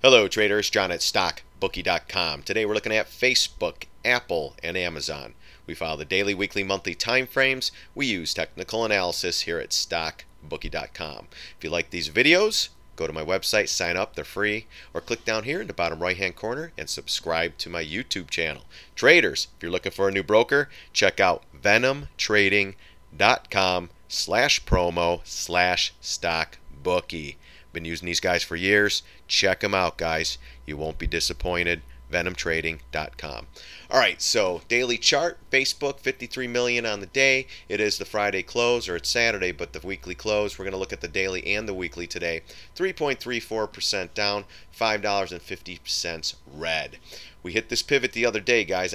Hello traders, John at StockBookie.com. Today we're looking at Facebook, Apple, and Amazon. We follow the daily, weekly, monthly time frames. We use technical analysis here at StockBookie.com. If you like these videos, go to my website, sign up, they're free, or click down here in the bottom right hand corner and subscribe to my YouTube channel. Traders, if you're looking for a new broker, check out venomtrading.com/promo/StockBookie. Been using these guys for years. Check them out, guys. You won't be disappointed. venomtrading.com. Alright, so daily chart, Facebook, 53 million on the day. It is the Friday close, or it's Saturday, but the weekly close. We're going to look at the daily and the weekly today. 3.34% down, $5.50 red. We hit this pivot the other day, guys.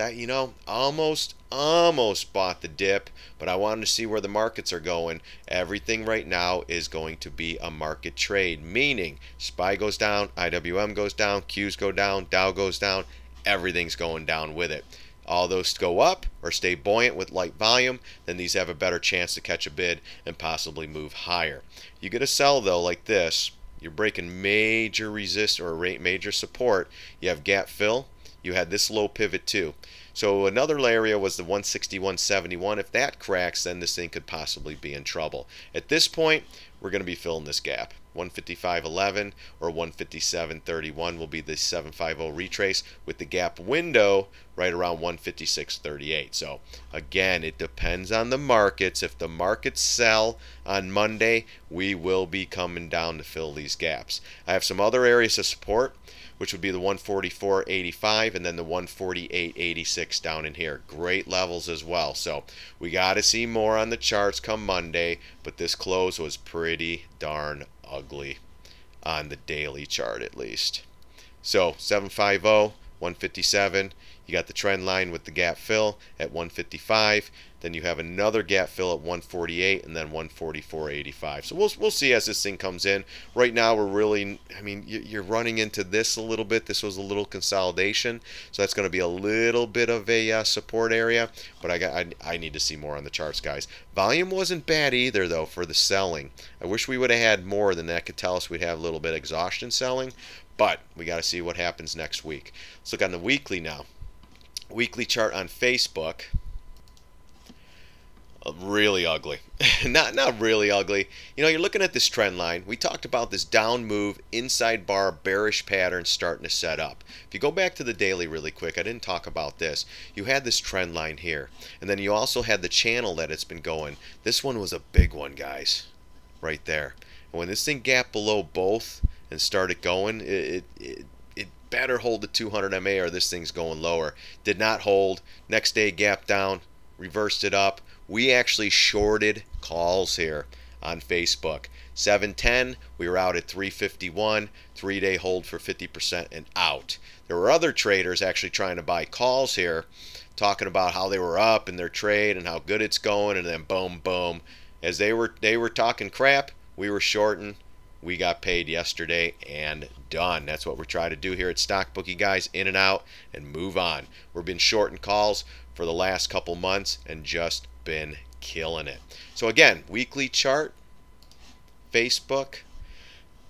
Almost bought the dip, but I wanted to see where the markets are going. Everything right now is going to be a market trade, meaning SPY goes down, IWM goes down, Qs go down, Dow goes down, everything's going down with it. All those go up or stay buoyant with light volume, then these have a better chance to catch a bid and possibly move higher. You get a sell though like this, you're breaking major resist or major support. You have gap fill. You had this low pivot too. So another area was the 161.71. If that cracks, then this thing could possibly be in trouble. At this point, we're going to be filling this gap. 155.11 or 157.31 will be the 750 retrace with the gap window right around 156.38. So again, it depends on the markets. If the markets sell on Monday, we will be coming down to fill these gaps. I have some other areas of support, which would be the 144.85 and then the 148.86 down in here. Great levels as well. So we got to see more on the charts come Monday, but this close was pretty darn ugly on the daily chart at least. So 750, 157. You got the trend line with the gap fill at 155. Then you have another gap fill at 148 and then 144.85. So we'll see as this thing comes in. Right now we're really, you're running into this a little bit. This was a little consolidation. So that's going to be a little bit of a support area. But I need to see more on the charts, guys. Volume wasn't bad either, though, for the selling. I wish we would have had more than that. Could tell us we'd have a little bit of exhaustion selling. But we got to see what happens next week. Let's look on the weekly now. Weekly chart on Facebook. Really ugly. not really ugly. You're looking at this trend line. We talked about this down move, inside bar, bearish pattern starting to set up. If you go back to the daily really quick, I didn't talk about this. You had this trend line here. And then you also had the channel that it's been going. This one was a big one, guys. Right there. And when this thing gapped below both and started going, it better hold the 200 MA or this thing's going lower. Did not hold. Next day gap down, reversed it up. We actually shorted calls here on Facebook. 710, we were out at 351, 3-day hold for 50% and out. There were other traders actually trying to buy calls here, talking about how they were up in their trade and how good it's going, and then boom, boom. As they were talking crap, we were shorting. We got paid yesterday and done. That's what we're trying to do here at StockBookie, guys. In and out and move on. We've been shorting calls for the last couple months and just been killing it. So again, weekly chart, Facebook.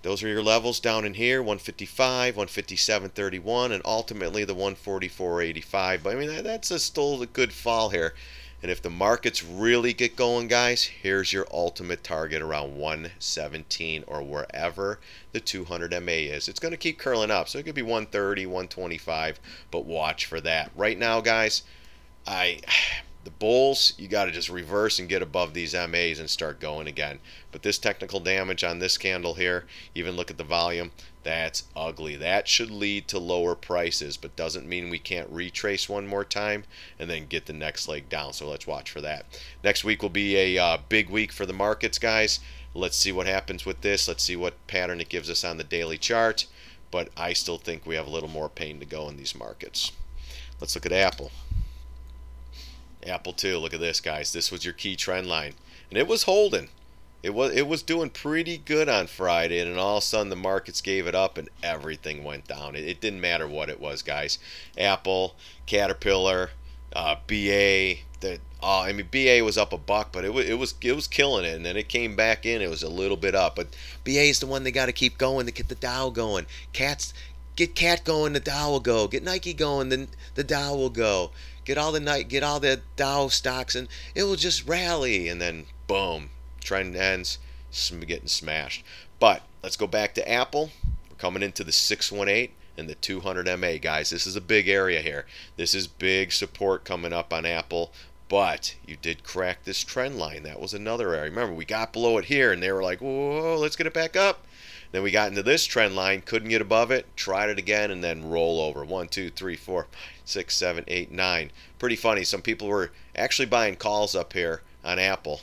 Those are your levels down in here, 155, 157.31, and ultimately the 144.85. But that's still a good fall here. And if the markets really get going, guys, here's your ultimate target around 117 or wherever the 200 MA is. It's going to keep curling up, so it could be 130, 125, but watch for that. Right now, guys, the bulls, you got to just reverse and get above these MAs and start going again. But this technical damage on this candle here, even look at the volume, that's ugly. That should lead to lower prices, but doesn't mean we can't retrace one more time and then get the next leg down. So let's watch for that. Next week will be a big week for the markets, guys. Let's see what happens with this. Let's see what pattern it gives us on the daily chart. But I still think we have a little more pain to go in these markets. Let's look at Apple. Apple too. Look at this, guys. This was your key trend line, and it was holding. It was doing pretty good on Friday, and then all of a sudden the markets gave it up and everything went down. It didn't matter what it was, guys. Apple, Caterpillar, BA. BA was up $1, but it was killing it, and then it came back in. It was a little bit up, but BA is the one they got to keep going to get the Dow going. Get Cat going, the Dow will go. Get Nike going, then the Dow will go. Get all the Dow stocks, and it will just rally. And then boom, trend ends, getting smashed. But let's go back to Apple. We're coming into the 618 and the 200 MA, guys. This is a big area here. This is big support coming up on Apple. But you did crack this trend line. That was another area. Remember, we got below it here, and they were like, whoa, let's get it back up. Then we got into this trend line, couldn't get above it, tried it again, and then roll over. 1, 2, 3, 4, 6, 7, 8, 9. Pretty funny. Some people were actually buying calls up here on Apple.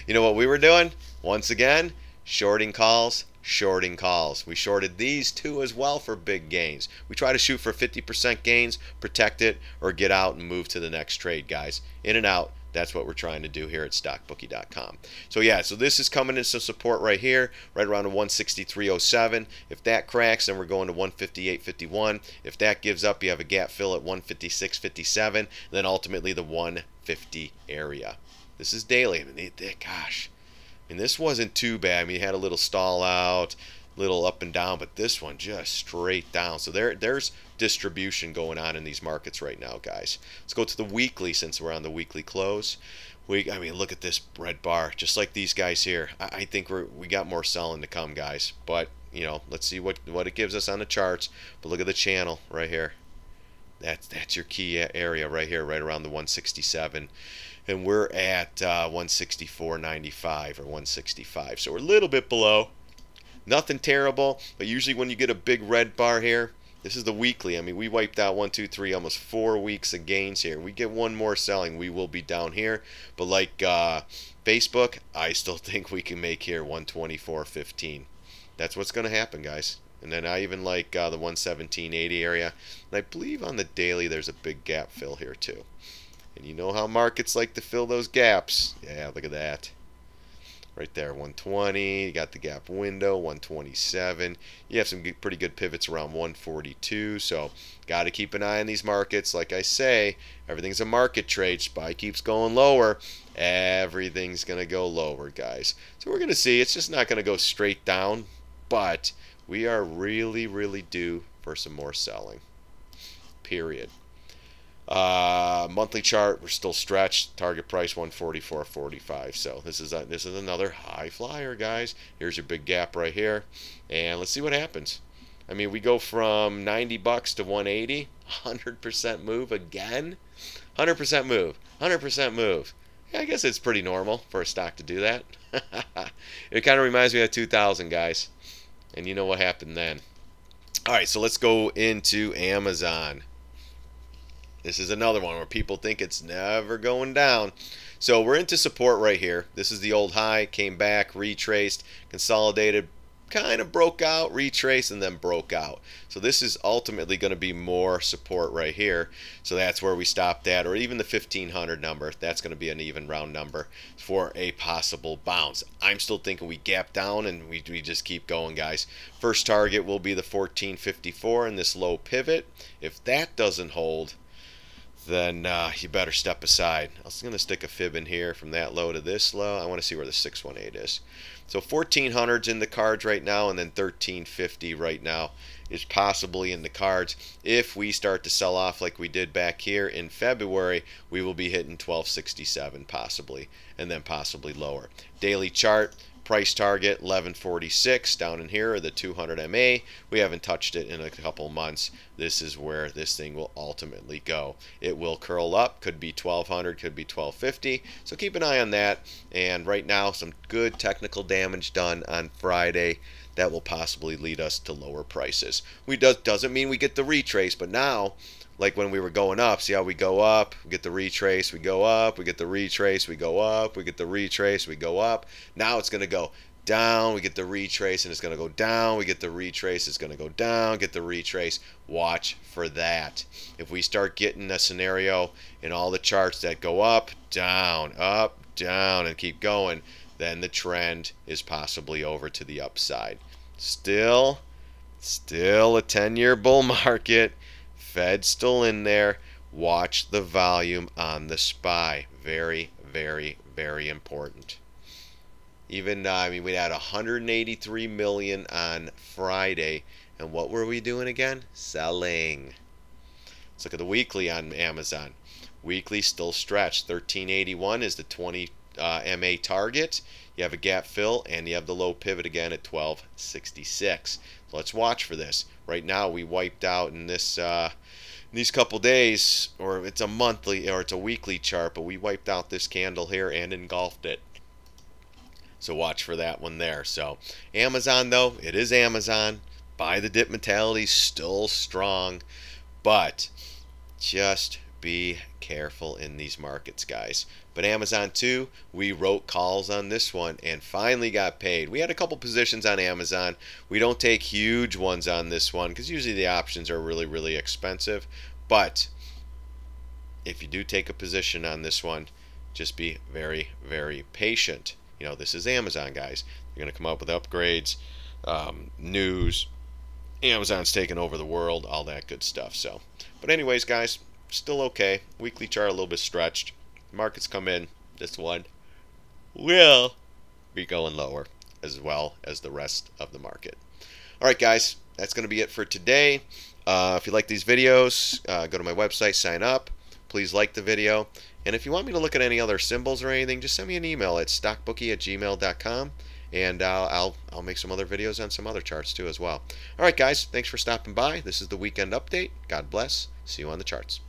You know what we were doing? Once again, shorting calls, shorting calls. We shorted these two as well for big gains. We try to shoot for 50% gains, protect it, or get out and move to the next trade, guys. In and out. That's what we're trying to do here at StockBookie.com. So yeah, so this is coming in some support right here, right around the 163.07. If that cracks, then we're going to 158.51. If that gives up, you have a gap fill at 156.57. Then ultimately the 150 area. This is daily. I mean, gosh, I mean, this wasn't too bad. I mean, you had a little stall out, little up and down, but this one just straight down. So there's distribution going on in these markets right now, guys. Let's go to the weekly since we're on the weekly close. I mean, look at this red bar, just like these guys here. I think we got more selling to come, guys. But you know, let's see what it gives us on the charts. But look at the channel right here. That's your key area right here, right around the 167. And we're at 164.95 or 165. So we're a little bit below. Nothing terrible, but usually when you get a big red bar here, this is the weekly. I mean, we wiped out 1, 2, 3, almost 4 weeks of gains here. We get one more selling, we will be down here. But like Facebook, I still think we can make here 124.15. That's what's going to happen, guys. And then I even like the 117.80 area. And I believe on the daily there's a big gap fill here too. And you know how markets like to fill those gaps. Yeah, look at that. Right there, 120, you got the gap window, 127. You have some pretty good pivots around 142, so got to keep an eye on these markets. Like I say, everything's a market trade. SPY keeps going lower, everything's going to go lower, guys. So we're going to see. It's just not going to go straight down, but we are really, really due for some more selling, period. Monthly chart, we're still stretched. Target price 144.45. So this is another high flyer, guys. Here's your big gap right here, and let's see what happens. I mean, we go from 90 bucks to 180, 100% move again. 100% move, 100% move. Yeah, I guess it's pretty normal for a stock to do that. It kind of reminds me of 2000, guys, and you know what happened then. All right, so let's go into Amazon. This is another one where people think it's never going down. So we're into support right here. This is the old high, came back, retraced, consolidated, kind of broke out, retraced, and then broke out. So this is ultimately going to be more support right here. So that's where we stopped at, or even the 1500 number. That's going to be an even round number for a possible bounce. I'm still thinking we gap down and we just keep going, guys. First target will be the 1454 in this low pivot. If that doesn't hold, then you better step aside. I was going to stick a fib in here from that low to this low. I want to see where the 618 is. So 1400's in the cards right now, and then 1350 right now is possibly in the cards. If we start to sell off like we did back here in February, we will be hitting 1267 possibly, and then possibly lower. Daily chart. Price target 1146 down in here, or the 200 MA. We haven't touched it in a couple months. This is where this thing will ultimately go. It will curl up, could be 1200, could be 1250. So keep an eye on that. And right now, some good technical damage done on Friday that will possibly lead us to lower prices. Doesn't mean we get the retrace, but now, like when we were going up, see how we go up, we get the retrace, we go up, we get the retrace, we go up, we get the retrace, we go up. Now it's going to go down, we get the retrace, and it's going to go down, we get the retrace, it's going to go down, get the retrace. Watch for that. If we start getting a scenario in all the charts that go up, down, and keep going, then the trend is possibly over to the upside. Still a 10-year bull market. Fed's still in there. Watch the volume on the SPY. Very, very, very important. Even I mean, we had 183 million on Friday, and what were we doing again? Selling. Let's look at the weekly on Amazon. Weekly still stretched. 1381 is the 20 MA target. You have a gap fill, and you have the low pivot again at 1266. So let's watch for this. Right now, we wiped out in this these couple days, or it's a monthly or it's a weekly chart, but we wiped out this candle here and engulfed it. So watch for that one there. So Amazon, though, it is Amazon. Buy the dip mentality, still strong, but just be careful in these markets, guys. But Amazon too, we wrote calls on this one and finally got paid. We had a couple positions on Amazon. We don't take huge ones on this one because usually the options are really, really expensive. But if you do take a position on this one, just be very, very patient. You know, this is Amazon, guys. They're going to come up with upgrades, news. Amazon's taking over the world, all that good stuff. So, but anyways, guys, still okay. Weekly chart a little bit stretched. Markets come in. This one will be going lower as well as the rest of the market. All right, guys, that's going to be it for today. If you like these videos, go to my website, sign up. Please like the video. And if you want me to look at any other symbols or anything, just send me an email at stockbookie@gmail.com. And I'll make some other videos on some other charts too as well. All right, guys, thanks for stopping by. This is the weekend update. God bless. See you on the charts.